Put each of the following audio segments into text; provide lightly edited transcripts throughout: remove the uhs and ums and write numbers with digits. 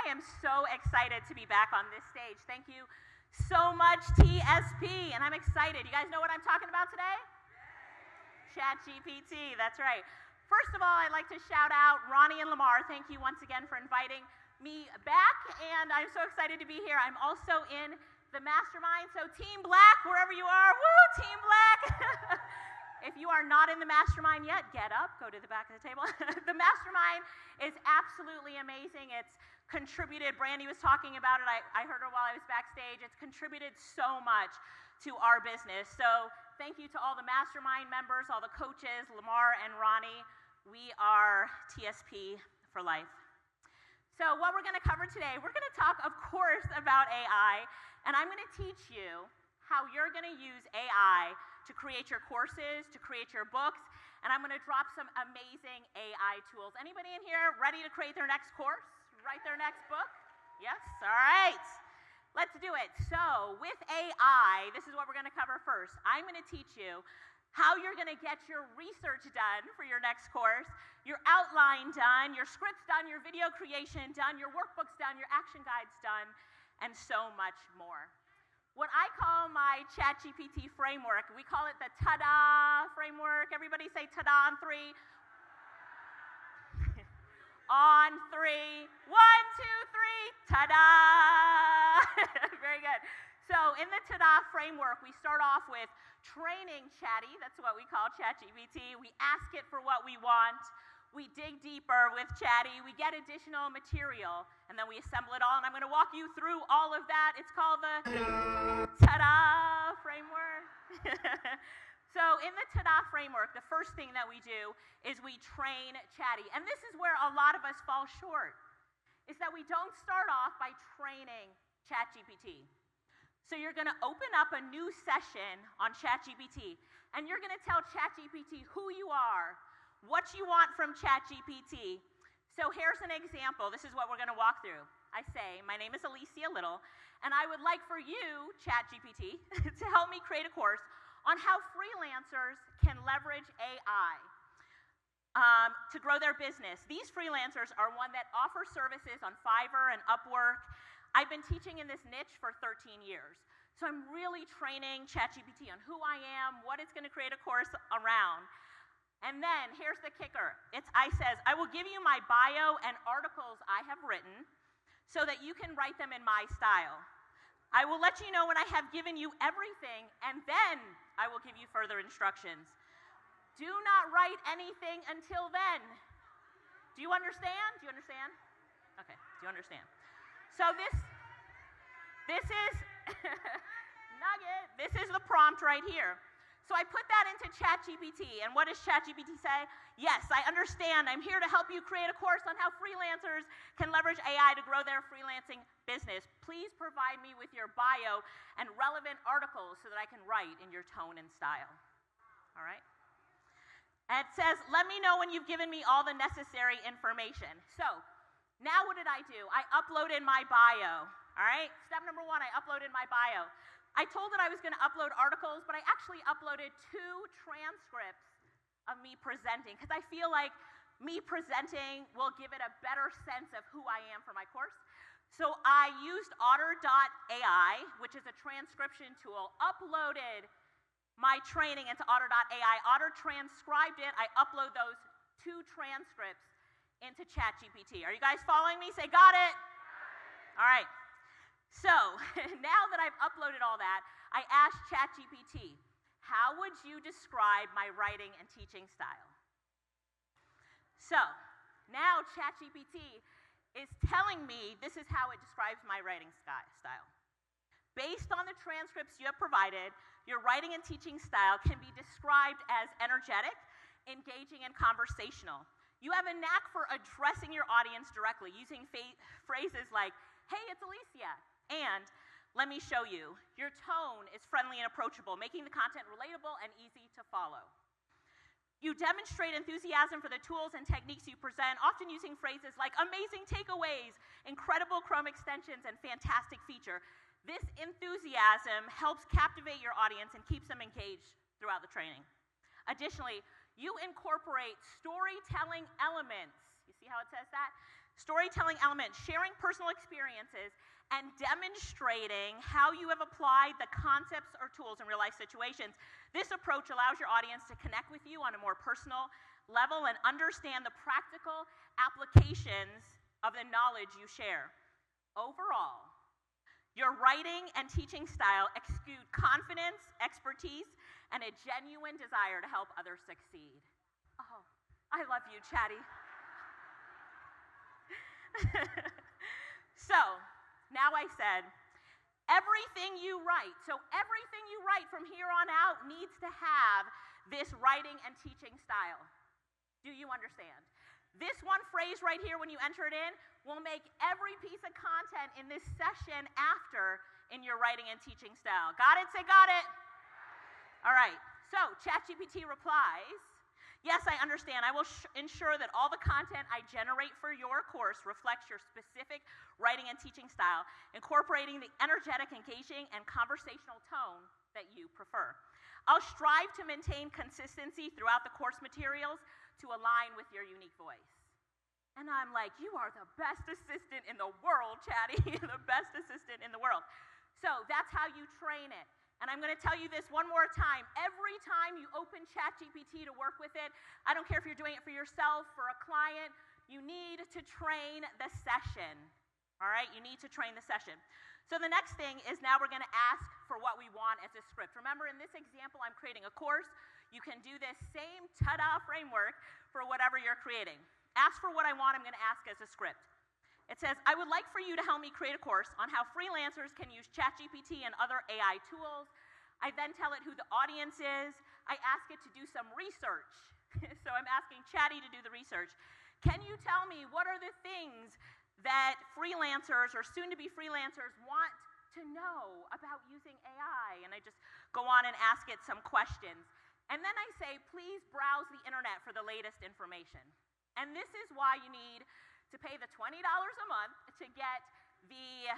I am so excited to be back on this stage. Thank you so much, TSP, and I'm excited. You guys know what I'm talking about today? ChatGPT, that's right. First of all, I'd like to shout out Ronnie and Lamar. Thank you once again for inviting me back, and I'm so excited to be here. I'm also in the mastermind, so Team Black, wherever you are, woo, Team Black. If you are not in the mastermind yet, get up, go to the back of the table. The mastermind is absolutely amazing. It's contributed, Brandy was talking about it, I heard her while I was backstage, it's contributed so much to our business. So thank you to all the mastermind members, all the coaches, Lamar and Ronnie. We are TSP for life. So what we're going to cover today, we're going to talk, of course, about AI, and I'm going to teach you how you're going to use AI to create your courses, to create your books, and I'm going to drop some amazing AI tools. Anybody in here ready to create their next course, write their next book? Yes? All right. Let's do it. So with AI, this is what we're going to cover first. I'm going to teach you how you're going to get your research done for your next course, your outline done, your scripts done, your video creation done, your workbooks done, your action guides done, and so much more. What I call my ChatGPT framework, we call it the ta-da framework. Everybody say ta-da on three. On three. 1, 2, 3. Ta-da! Very good. So in the ta-da framework, we start off with training Chatty. That's what we call ChatGPT. We ask it for what we want. We dig deeper with Chatty, we get additional material, and then we assemble it all, and I'm going to walk you through all of that. It's called the ta-da framework. So in the ta-da framework, the first thing that we do is we train Chatty, and this is where a lot of us fall short, is that we don't start off by training ChatGPT. So you're going to open up a new session on ChatGPT, and you're going to tell ChatGPT who you are, what you want from ChatGPT. So here's an example. This is what we're going to walk through. I say, my name is Alicia Lyttle, and I would like for you, ChatGPT, to help me create a course on how freelancers can leverage AI to grow their business. These freelancers are one that offer services on Fiverr and Upwork. I've been teaching in this niche for 13 years. So I'm really training ChatGPT on who I am, what it's going to create a course around. And then, here's the kicker. I says, I will give you my bio and articles I have written so that you can write them in my style. I will let you know when I have given you everything, and then I will give you further instructions. Do not write anything until then. Do you understand? Do you understand? Okay, do you understand? So this is, nugget, this is the prompt right here. So I put that into ChatGPT, and what does ChatGPT say? Yes, I understand. I'm here to help you create a course on how freelancers can leverage AI to grow their freelancing business. Please provide me with your bio and relevant articles so that I can write in your tone and style. All right? And it says, let me know when you've given me all the necessary information. So now what did I do? I uploaded my bio. All right? Step number 1, I uploaded my bio. I told it I was going to upload articles, but I actually uploaded 2 transcripts of me presenting because I feel like me presenting will give it a better sense of who I am for my course. So I used Otter.ai, which is a transcription tool, uploaded my training into Otter.ai. Otter transcribed it. I upload those 2 transcripts into ChatGPT. Are you guys following me? Say, got it? All right. So now that I've uploaded all that, I asked ChatGPT, how would you describe my writing and teaching style? So now ChatGPT is telling me this is how it describes my writing style. Based on the transcripts you have provided, your writing and teaching style can be described as energetic, engaging, and conversational. You have a knack for addressing your audience directly, using phrases like, hey, it's Alicia, and let me show you. Your tone is friendly and approachable, making the content relatable and easy to follow. You demonstrate enthusiasm for the tools and techniques you present, often using phrases like amazing takeaways, incredible Chrome extensions, and fantastic feature. This enthusiasm helps captivate your audience and keeps them engaged throughout the training. Additionally, you incorporate storytelling elements. You see how it says that? Storytelling element, sharing personal experiences and demonstrating how you have applied the concepts or tools in real-life situations. This approach allows your audience to connect with you on a more personal level and understand the practical applications of the knowledge you share. Overall, your writing and teaching style exude confidence, expertise, and a genuine desire to help others succeed. Oh, I love you, Chatty. So, now I said, everything you write, so everything you write from here on out needs to have this writing and teaching style. Do you understand? This one phrase right here, when you enter it in, will make every piece of content in this session after in your writing and teaching style. Got it? Say got it. All right. So ChatGPT replies, yes, I understand. I will ensure that all the content I generate for your course reflects your specific writing and teaching style, incorporating the energetic, engaging, and conversational tone that you prefer. I'll strive to maintain consistency throughout the course materials to align with your unique voice. And I'm like, you are the best assistant in the world, Chatty, the best assistant in the world. So that's how you train it. And I'm going to tell you this one more time. Every time you open ChatGPT to work with it, I don't care if you're doing it for yourself, for a client, you need to train the session. All right? You need to train the session. So the next thing is now we're going to ask for what we want as a script. Remember, in this example, I'm creating a course. You can do this same ta-da framework for whatever you're creating. Ask for what I want, I'm going to ask as a script. It says, I would like for you to help me create a course on how freelancers can use ChatGPT and other AI tools. I then tell it who the audience is. I ask it to do some research. So I'm asking Chatty to do the research. Can you tell me what are the things that freelancers or soon-to-be freelancers want to know about using AI? And I just go on and ask it some questions. And then I say, please browse the internet for the latest information. And this is why you need to pay the $20 a month to get the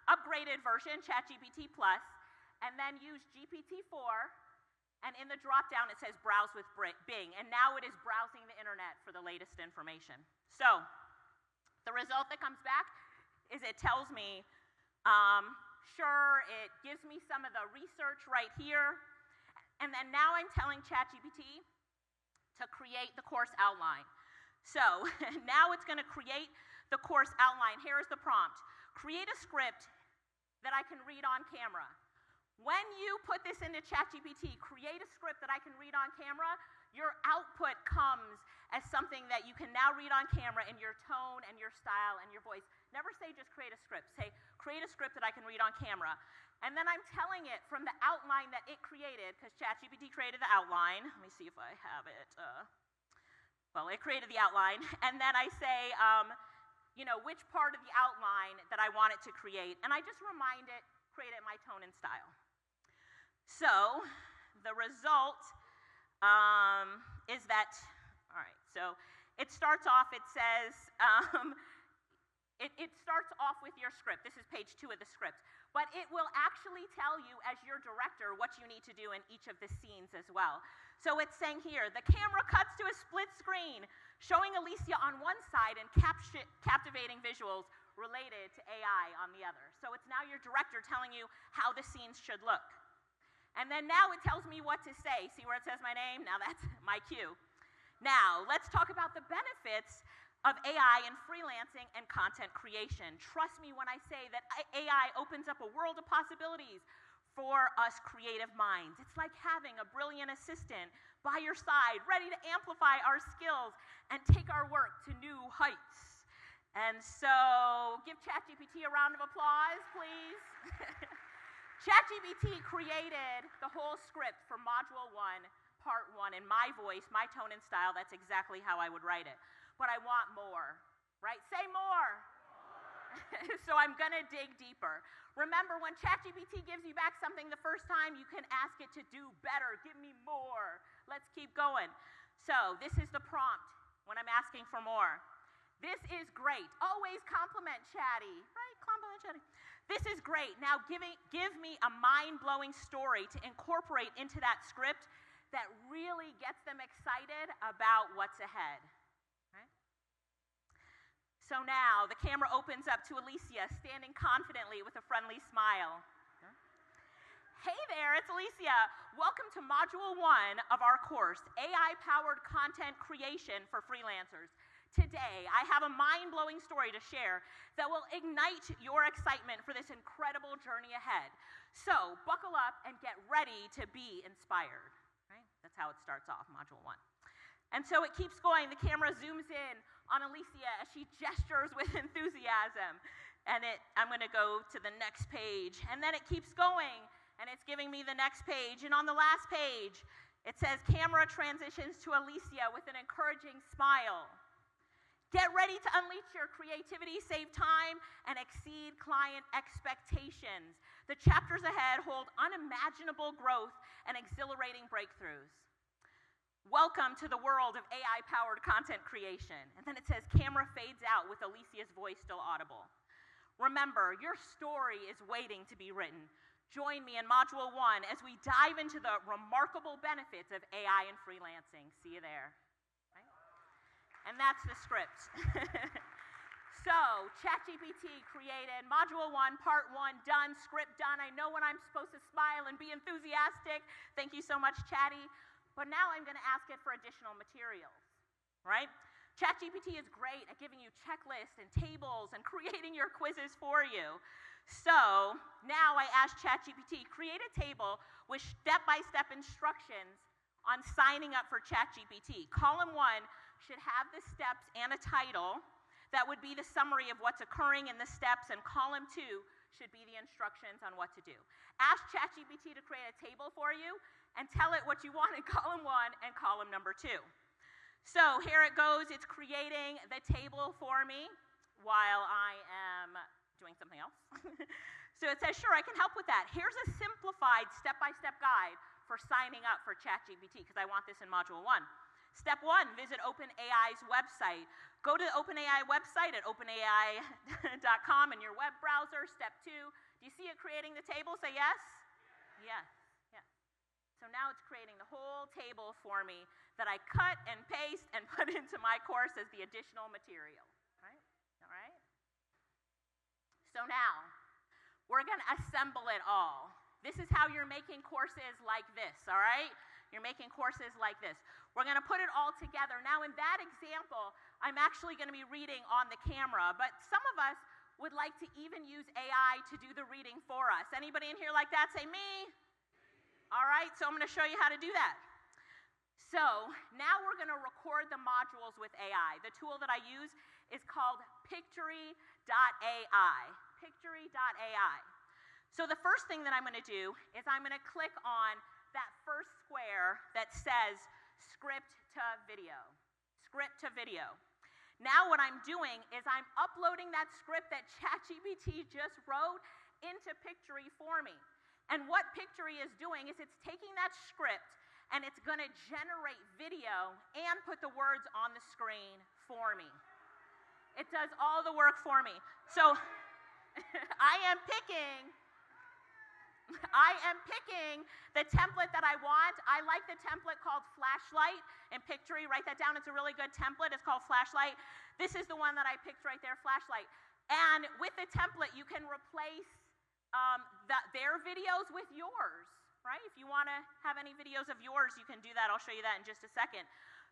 upgraded version, ChatGPT Plus, and then use GPT-4, and in the drop-down it says Browse with Bing, and now it is browsing the internet for the latest information. So, the result that comes back is it tells me, sure, it gives me some of the research right here, and then now I'm telling ChatGPT to create the course outline. So now it's going to create the course outline. Here is the prompt. Create a script that I can read on camera. When you put this into ChatGPT, create a script that I can read on camera, your output comes as something that you can now read on camera in your tone and your style and your voice. Never say just create a script. Say create a script that I can read on camera. And then I'm telling it from the outline that it created, because ChatGPT created the outline. Let me see if I have it. Well, it created the outline. And then I say, which part of the outline that I want it to create. And I just remind it, create it in my tone and style. So the result is that, all right, so it starts off, it says, it starts off with your script. This is page 2 of the script. But it will actually tell you, as your director, what you need to do in each of the scenes as well. So it's saying here, the camera cuts to a split screen, showing Alicia on one side and captivating visuals related to AI on the other. So it's now your director telling you how the scenes should look. And then now it tells me what to say. See where it says my name? Now that's my cue. Now, let's talk about the benefits of AI in freelancing and content creation. Trust me when I say that AI opens up a world of possibilities for us creative minds. It's like having a brilliant assistant by your side, ready to amplify our skills and take our work to new heights. And so, give ChatGPT a round of applause, please. ChatGPT created the whole script for Module 1, Part 1, in my voice, my tone and style. That's exactly how I would write it. But I want more, right? Say more. So I'm going to dig deeper. Remember, when ChatGPT gives you back something the first time, you can ask it to do better. Give me more. Let's keep going. So this is the prompt when I'm asking for more. This is great. Always compliment Chatty, right? Compliment Chatty. This is great. Now give me a mind-blowing story to incorporate into that script that really gets them excited about what's ahead. So now the camera opens up to Alicia, standing confidently with a friendly smile. Hey there, it's Alicia. Welcome to Module 1 of our course, AI-Powered Content Creation for Freelancers. Today, I have a mind-blowing story to share that will ignite your excitement for this incredible journey ahead. So, buckle up and get ready to be inspired. Right? That's how it starts off, Module 1. And so it keeps going. The camera zooms in on Alicia as she gestures with enthusiasm. And I'm going to go to the next page. And then it keeps going. And it's giving me the next page. And on the last page, it says, camera transitions to Alicia with an encouraging smile. Get ready to unleash your creativity, save time, and exceed client expectations. The chapters ahead hold unimaginable growth and exhilarating breakthroughs. Welcome to the world of AI-powered content creation. And then it says, camera fades out with Alicia's voice still audible. Remember, your story is waiting to be written. Join me in Module 1 as we dive into the remarkable benefits of AI and freelancing. See you there. Right? And that's the script. So, ChatGPT created Module 1, Part 1, done, script done. I know when I'm supposed to smile and be enthusiastic. Thank you so much, Chatty. But now I'm going to ask it for additional materials, right? ChatGPT is great at giving you checklists and tables and creating your quizzes for you. So now I asked ChatGPT, create a table with step-by-step instructions on signing up for ChatGPT. Column 1 should have the steps and a title that would be the summary of what's occurring in the steps, and column 2 should be the instructions on what to do. Ask ChatGPT to create a table for you and tell it what you want in column 1 and column number 2. So here it goes. It's creating the table for me while I am doing something else. So it says, sure, I can help with that. Here's a simplified step-by-step guide for signing up for ChatGPT, because I want this in Module 1. Step 1, visit OpenAI's website. Go to the OpenAI website at openai.com in your web browser. Step 2, do you see it creating the table? Say yes? Yes. Yes. So now it's creating the whole table for me that I cut and paste and put into my course as the additional material. Right? All right? So now, we're going to assemble it all. This is how you're making courses like this, all right? You're making courses like this. We're going to put it all together. Now, in that example, I'm actually going to be reading on the camera, but some of us would like to even use AI to do the reading for us. Anybody in here like that? Say me. All right, so I'm going to show you how to do that. So now we're going to record the modules with AI. The tool that I use is called Pictory.ai. Pictory.ai. So the first thing that I'm going to do is I'm going to click on that first square that says script to video. Script to video. Now what I'm doing is I'm uploading that script that ChatGPT just wrote into Pictory for me. And what Pictory is doing is it's taking that script and it's going to generate video and put the words on the screen for me. It does all the work for me. So I am picking the template that I want. I like the template called Flashlight in Pictory. Write that down. It's a really good template. It's called Flashlight. This is the one that I picked right there, Flashlight. And with the template, you can replace their videos with yours, right? If you want to have any videos of yours, you can do that. I'll show you that in just a second.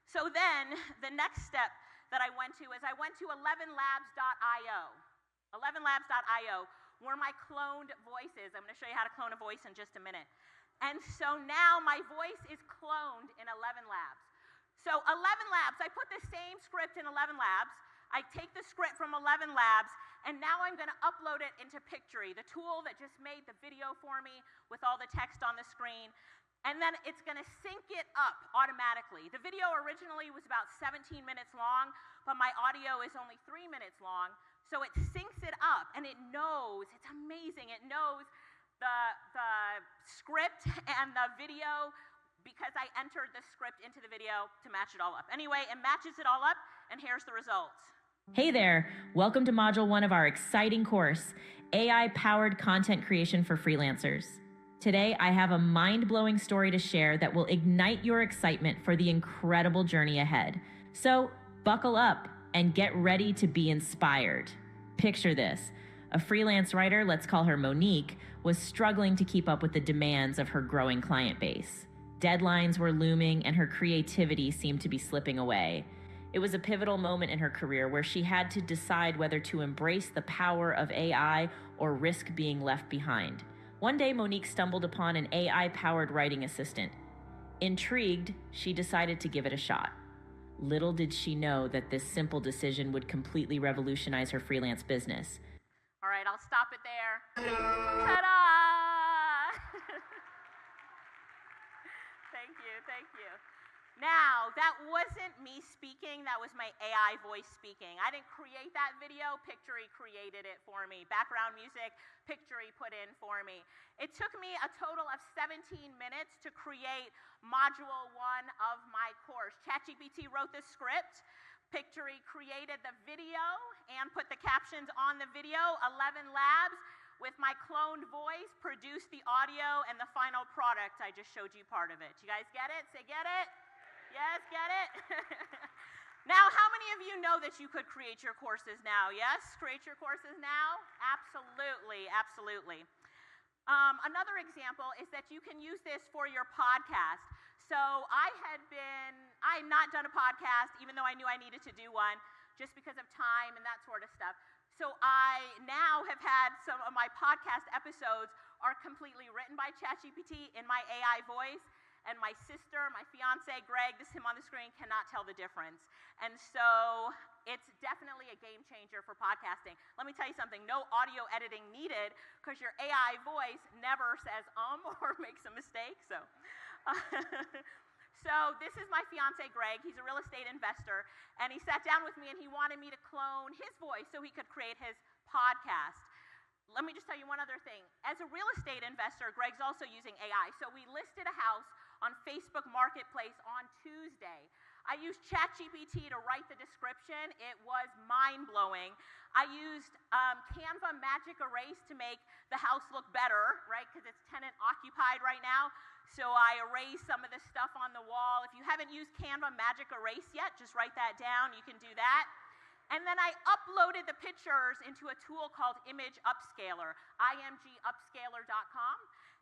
So then the next step that I went to is I went to 11labs.io. 11labs.io, where my cloned voice is. I'm going to show you how to clone a voice in just a minute. And so now my voice is cloned in 11labs. So 11labs, I put the same script in 11labs. I take the script from 11labs, and now I'm going to upload it into Pictory, the tool that just made the video for me with all the text on the screen. And then it's going to sync it up automatically. The video originally was about 17 minutes long, but my audio is only 3 minutes long. So it syncs it up, and it knows, it's amazing, it knows the script and the video because I entered the script into the video to match it all up. Anyway, it matches it all up, and here's the results. Hey there, welcome to Module 1 of our exciting course, AI-Powered Content Creation for Freelancers. Today, I have a mind-blowing story to share that will ignite your excitement for the incredible journey ahead. So, buckle up and get ready to be inspired. Picture this. A freelance writer, let's call her Monique, was struggling to keep up with the demands of her growing client base. Deadlines were looming and her creativity seemed to be slipping away. It was a pivotal moment in her career where she had to decide whether to embrace the power of AI or risk being left behind. One day, Monique stumbled upon an AI-powered writing assistant. Intrigued, she decided to give it a shot. Little did she know that this simple decision would completely revolutionize her freelance business. All right, I'll stop it there. Ta-da! Thank you, thank you. Now, that wasn't me speaking, that was my AI voice speaking. I didn't create that video, Pictory created it for me. Background music, Pictory put in for me. It took me a total of 17 minutes to create Module 1 of my course. ChatGPT wrote the script, Pictory created the video and put the captions on the video. 11 labs with my cloned voice produced the audio and the final product. I just showed you part of it. You guys get it? Say get it? Yes, get it? Now, how many of you know that you could create your courses now? Yes? Create your courses now? Absolutely, absolutely. Another example is that you can use this for your podcast. So I had not done a podcast, even though I knew I needed to do one, just because of time and that sort of stuff. So I now have had some of my podcast episodes are completely written by ChatGPT in my AI voice. And my sister, my fiance, Greg, this is him on the screen, cannot tell the difference. And so it's definitely a game changer for podcasting. Let me tell you something, no audio editing needed because your AI voice never says or makes a mistake. So this is my fiance, Greg. He's a real estate investor. And he sat down with me and he wanted me to clone his voice so he could create his podcast. Let me just tell you one other thing. As a real estate investor, Greg's also using AI. So we listed a house on Facebook Marketplace on Tuesday. I used ChatGPT to write the description. It was mind-blowing. I used Canva Magic Erase to make the house look better, right, because it's tenant occupied right now. So I erased some of the stuff on the wall. If you haven't used Canva Magic Erase yet, just write that down. You can do that. And then I uploaded the pictures into a tool called Image Upscaler, imgupscaler.com.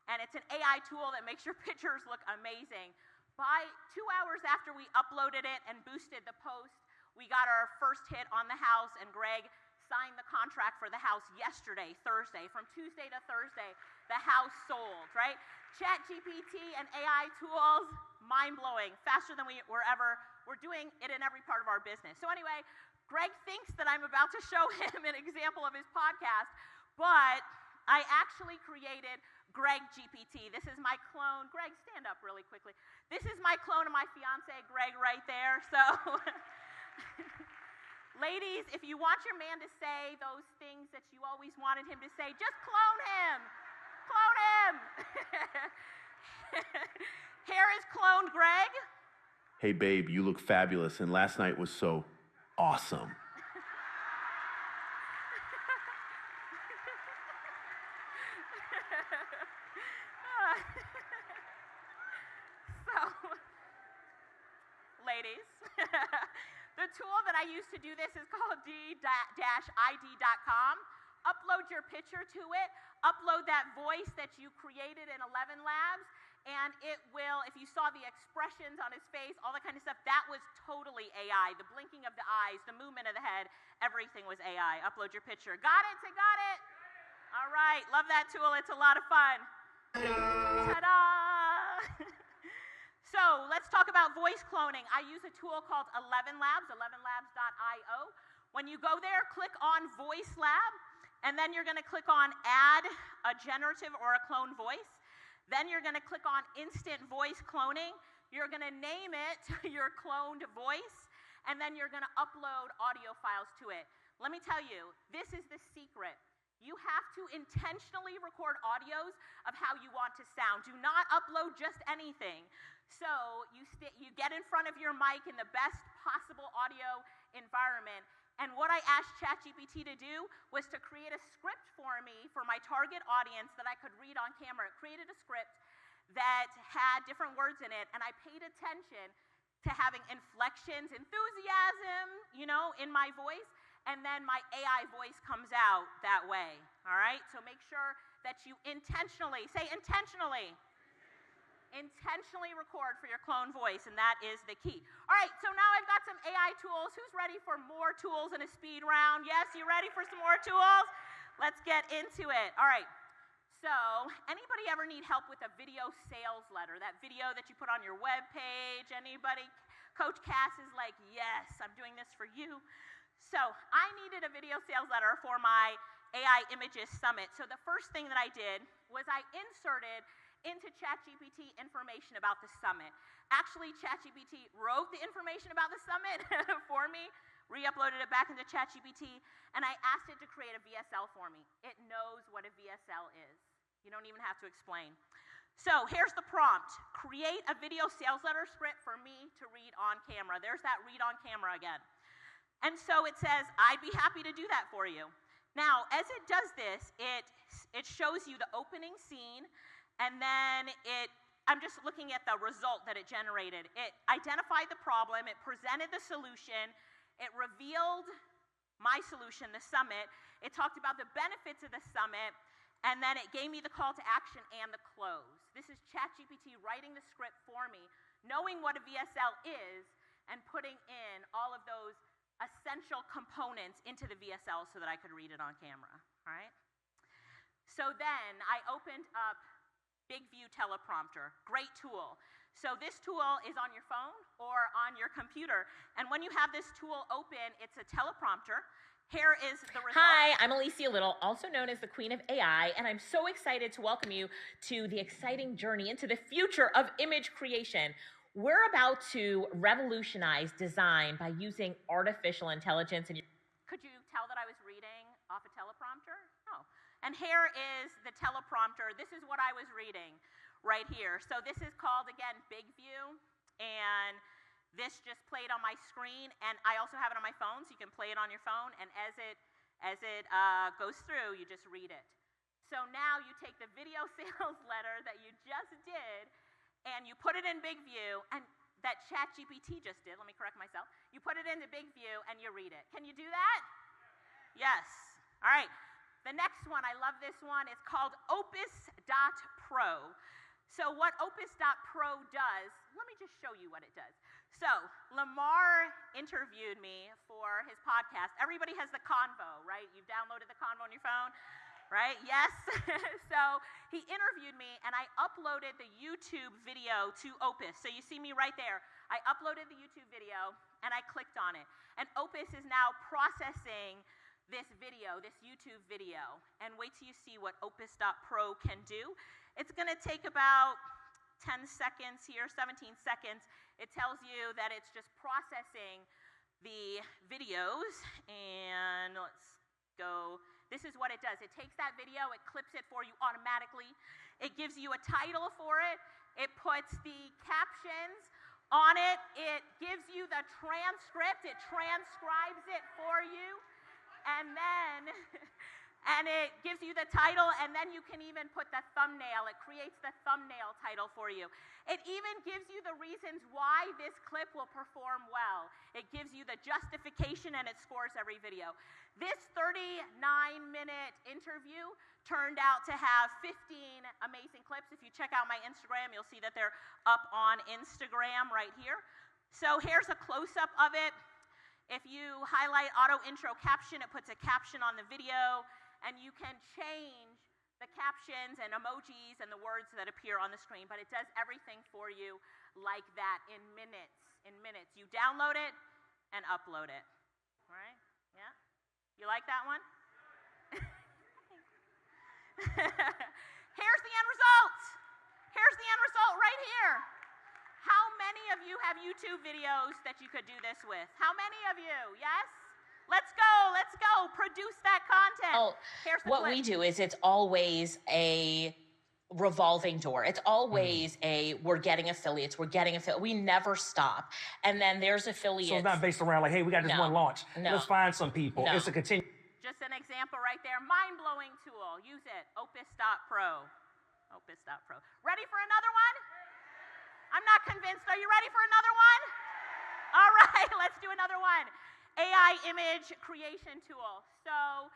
And it's an AI tool that makes your pictures look amazing. By 2 hours after we uploaded it and boosted the post, we got our first hit on the house, and Greg signed the contract for the house yesterday, Thursday. From Tuesday to Thursday, the house sold, right? ChatGPT and AI tools, mind-blowing, faster than we're doing it in every part of our business. So anyway, Greg thinks that I'm about to show him an example of his podcast, but I actually created Greg GPT. This is my clone. Greg, stand up really quickly. This is my clone of my fiance, Greg, right there. So, ladies, if you want your man to say those things that you always wanted him to say, just clone him. Clone him. Here is clone Greg. Hey, babe, you look fabulous, and last night was so awesome. Ladies, the tool that I use to do this is called d-id.com. Upload your picture to it, upload that voice that you created in 11 labs, and it will, if you saw the expressions on his face, all that kind of stuff, that was totally AI. The blinking of the eyes, the movement of the head, everything was AI. Upload your picture. Got it? Say got it? All right, love that tool. It's a lot of fun. Ta-da! So let's talk about voice cloning. I use a tool called 11 Labs, 11labs.io. When you go there, click on Voice Lab, and then you're going to click on Add a Generative or a Clone Voice. Then you're going to click on Instant Voice Cloning. You're going to name it your cloned voice, and then you're going to upload audio files to it. Let me tell you, this is the secret. You have to intentionally record audios of how you want to sound. Do not upload just anything. So you get in front of your mic in the best possible audio environment. And what I asked ChatGPT to do was to create a script for me for my target audience that I could read on camera. It created a script that had different words in it, and I paid attention to having inflections, enthusiasm, in my voice, and then my AI voice comes out that way, all right? So make sure that you intentionally record for your clone voice, and that is the key. All right, so now I've got some AI tools. Who's ready for more tools in a speed round? Yes, you ready for some more tools? Let's get into it. All right, so anybody ever need help with a video sales letter, that video that you put on your web page? Anybody? Coach Cass is like, yes, I'm doing this for you. So I needed a video sales letter for my AI Images Summit. So the first thing that I did was I inserted into ChatGPT information about the summit. Actually, ChatGPT wrote the information about the summit for me, re-uploaded it back into ChatGPT, and I asked it to create a VSL for me. It knows what a VSL is. You don't even have to explain. So here's the prompt. Create a video sales letter script for me to read on camera. There's that read on camera again. And so it says, I'd be happy to do that for you. Now, as it does this, it shows you the opening scene, and then I'm just looking at the result that it generated. It identified the problem, it presented the solution, it revealed my solution, the summit, it talked about the benefits of the summit, and then it gave me the call to action and the close. This is ChatGPT writing the script for me, knowing what a VSL is, and putting in all of those essential components into the VSL so that I could read it on camera, all right? So then I opened up Big View Teleprompter, great tool. So this tool is on your phone or on your computer, and when you have this tool open, it's a teleprompter. Here is the result. Hi, I'm Alicia Lyttle, also known as the Queen of AI, and I'm so excited to welcome you to the exciting journey into the future of image creation. We're about to revolutionize design by using artificial intelligence. And could you tell that I was reading off a teleprompter? No. And here is the teleprompter. This is what I was reading right here. So this is called, again, Big View, and this just played on my screen, and I also have it on my phone, so you can play it on your phone, and as it goes through, you just read it. So now you take the video sales letter that you just did, and you put it in Big View, and that ChatGPT just did, let me correct myself, you put it into Big View, and you read it. Can you do that? Yes. All right. The next one, I love this one, it's called Opus.pro. So what Opus.pro does, let me just show you what it does. So Lamar interviewed me for his podcast. Everybody has the Convo, right? You've downloaded the Convo on your phone, right? Yes. So he interviewed me, and I uploaded the YouTube video to Opus. So you see me right there. I uploaded the YouTube video, and I clicked on it. And Opus is now processing this video, this YouTube video. And wait till you see what Opus.pro can do. It's going to take about 10 seconds here, 17 seconds. It tells you that it's just processing the videos. And let's go. This is what it does. It takes that video, it clips it for you automatically. It gives you a title for it. It puts the captions on it. It gives you the transcript. It transcribes it for you. And then it gives you the title, and then you can even put the thumbnail. It creates the thumbnail title for you. It even gives you the reasons why this clip will perform well. It gives you the justification, and it scores every video. This 39-minute interview turned out to have 15 amazing clips. If you check out my Instagram, you'll see that they're up on Instagram right here. So here's a close-up of it. If you highlight auto intro caption, it puts a caption on the video, and you can change the captions and emojis and the words that appear on the screen, but it does everything for you like that in minutes. You download it and upload it. All right? Yeah? You like that one? Here's the end result. Here's the end result right here. How many of you have YouTube videos that you could do this with? How many of you? Yes? Let's go. Produce that content. well, Here's the what clip. we do is it's always a revolving door. It's always we're getting affiliates. We never stop. And then there's affiliates. So it's not based around like, hey, we got this one launch. No. Let's find some people. No. It's a continue. Just an example right there. Mind-blowing tool. Use it. Opus.pro. Opus.pro. Ready for another one? I'm not convinced. Are you ready for another one? All right, let's do another one. AI image creation tool. So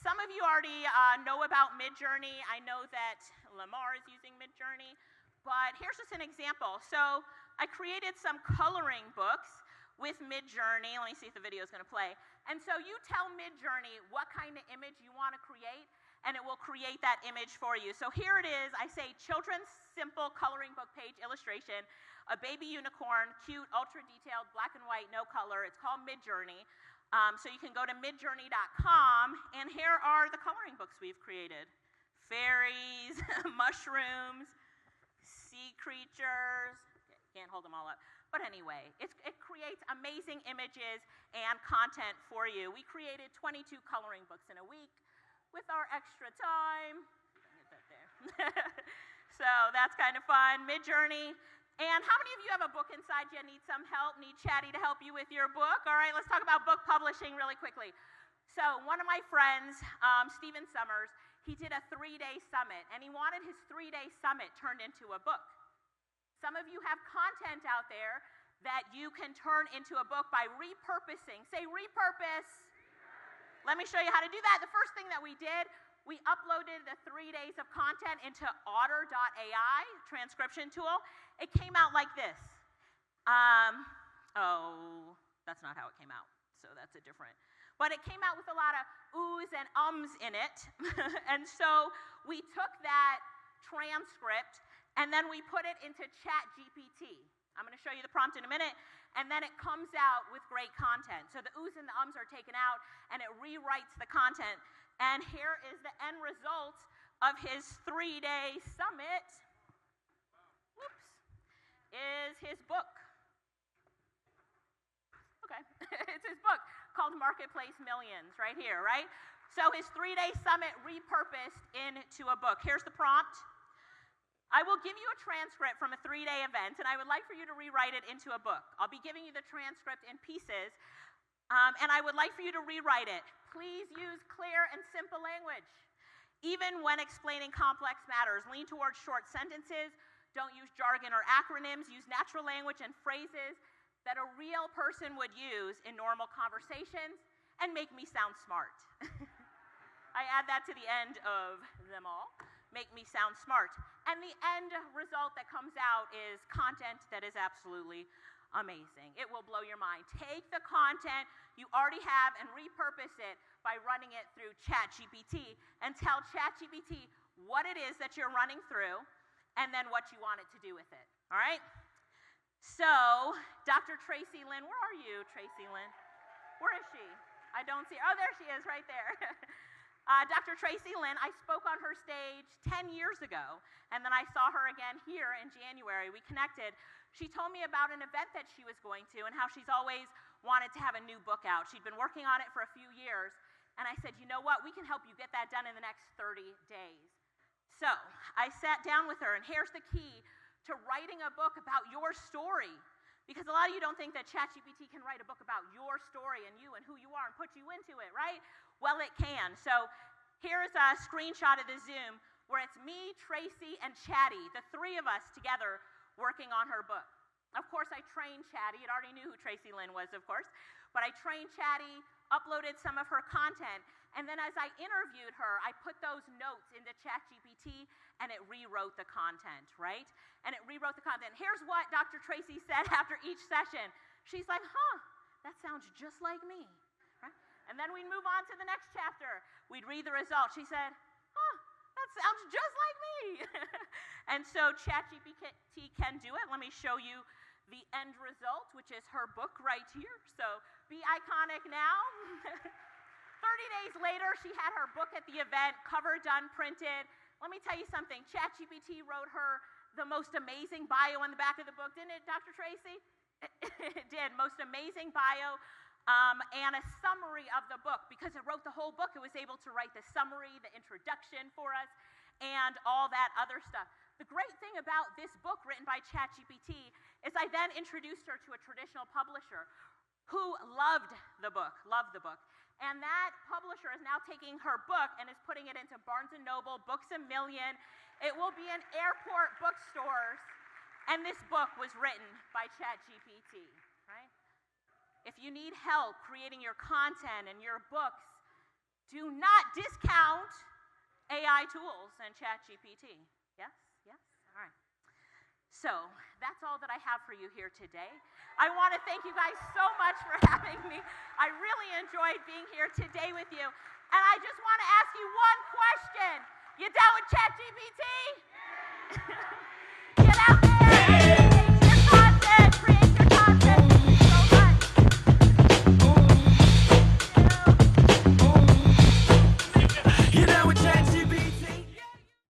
some of you already know about Midjourney. I know that Lamar is using Midjourney, but here's just an example. So I created some coloring books with Midjourney. Let me see if the video is going to play. And so you tell Midjourney what kind of image you want to create, and it will create that image for you. So here it is. I say children's simple coloring book page illustration, a baby unicorn, cute, ultra detailed, black and white, no color. It's called Midjourney. So you can go to midjourney.com, and here are the coloring books we've created. Fairies, mushrooms, sea creatures. Can't hold them all up. But anyway, it creates amazing images and content for you. We created 22 coloring books in a week with our extra time. Get that there. So that's kind of fun. Midjourney. And how many of you have a book inside you? Need some help? Need Chatty to help you with your book? All right, let's talk about book publishing really quickly. So one of my friends, Stephen Summers, he did a 3-day summit, and he wanted his 3-day summit turned into a book. Some of you have content out there that you can turn into a book by repurposing. Say repurpose. Let me show you how to do that. The first thing that we did, we uploaded the 3 days of content into otter.ai, transcription tool. It came out like this. Oh, that's not how it came out. So that's a different. But it came out with a lot of oohs and ums in it. And so we took that transcript and then we put it into ChatGPT. I'm going to show you the prompt in a minute, and then it comes out with great content. So the oohs and the ums are taken out, and it rewrites the content. And here is the end result of his 3-day summit. Whoops. Is his book. Okay, it's his book called Marketplace Millions right here, right? So his 3-day summit repurposed into a book. Here's the prompt. I will give you a transcript from a 3-day event, and I would like for you to rewrite it into a book. I'll be giving you the transcript in pieces, and I would like for you to rewrite it. Please use clear and simple language. Even when explaining complex matters, lean towards short sentences. Don't use jargon or acronyms. Use natural language and phrases that a real person would use in normal conversations, and make me sound smart. I add that to the end of them all. Make me sound smart. And the end result that comes out is content that is absolutely amazing. It will blow your mind. Take the content you already have and repurpose it by running it through ChatGPT, and tell ChatGPT what it is that you're running through and then what you want it to do with it. All right? So, Dr. Tracy Lynn, where are you, Tracy Lynn? Where is she? I don't see her. Oh, there she is, right there. Dr. Tracy Lynn, I spoke on her stage 10 years ago, and then I saw her again here in January. We connected. She told me about an event that she was going to and how she's always wanted to have a new book out. She'd been working on it for a few years, and I said, you know what, we can help you get that done in the next 30 days. So I sat down with her, and here's the key to writing a book about your story. Because a lot of you don't think that ChatGPT can write a book about your story and you and who you are and put you into it, right? Well, it can. So here's a screenshot of the Zoom where it's me, Tracy, and Chatty, the 3 of us together working on her book. Of course, I trained Chatty. It already knew who Tracy Lynn was, of course. But I trained Chatty, uploaded some of her content, and then as I interviewed her, I put those notes into ChatGPT, and it rewrote the content, right? And it rewrote the content. Here's what Dr. Tracy said after each session. She's like, huh, that sounds just like me. Right? And then we'd move on to the next chapter. We'd read the results. She said, huh, that sounds just like me. And so ChatGPT can do it. Let me show you the end result, which is her book right here. So be iconic now. 30 days later, she had her book at the event, cover done, printed. Let me tell you something. ChatGPT wrote her the most amazing bio on the back of the book, didn't it, Dr. Tracy? It did. Most amazing bio and a summary of the book. Because it wrote the whole book, it was able to write the summary, the introduction for us, and all that other stuff. The great thing about this book written by ChatGPT is I then introduced her to a traditional publisher who loved the book. And that publisher is now taking her book and is putting it into Barnes & Noble, Books A Million. It will be in airport bookstores. And this book was written by ChatGPT, right? If you need help creating your content and your books, do not discount AI tools and ChatGPT. Yes? Yes? All right. So that's all that I have for you here today. I want to thank you guys so much for having me. I really enjoyed being here today with you. And I just want to ask you one question. You down with ChatGPT? Get out there.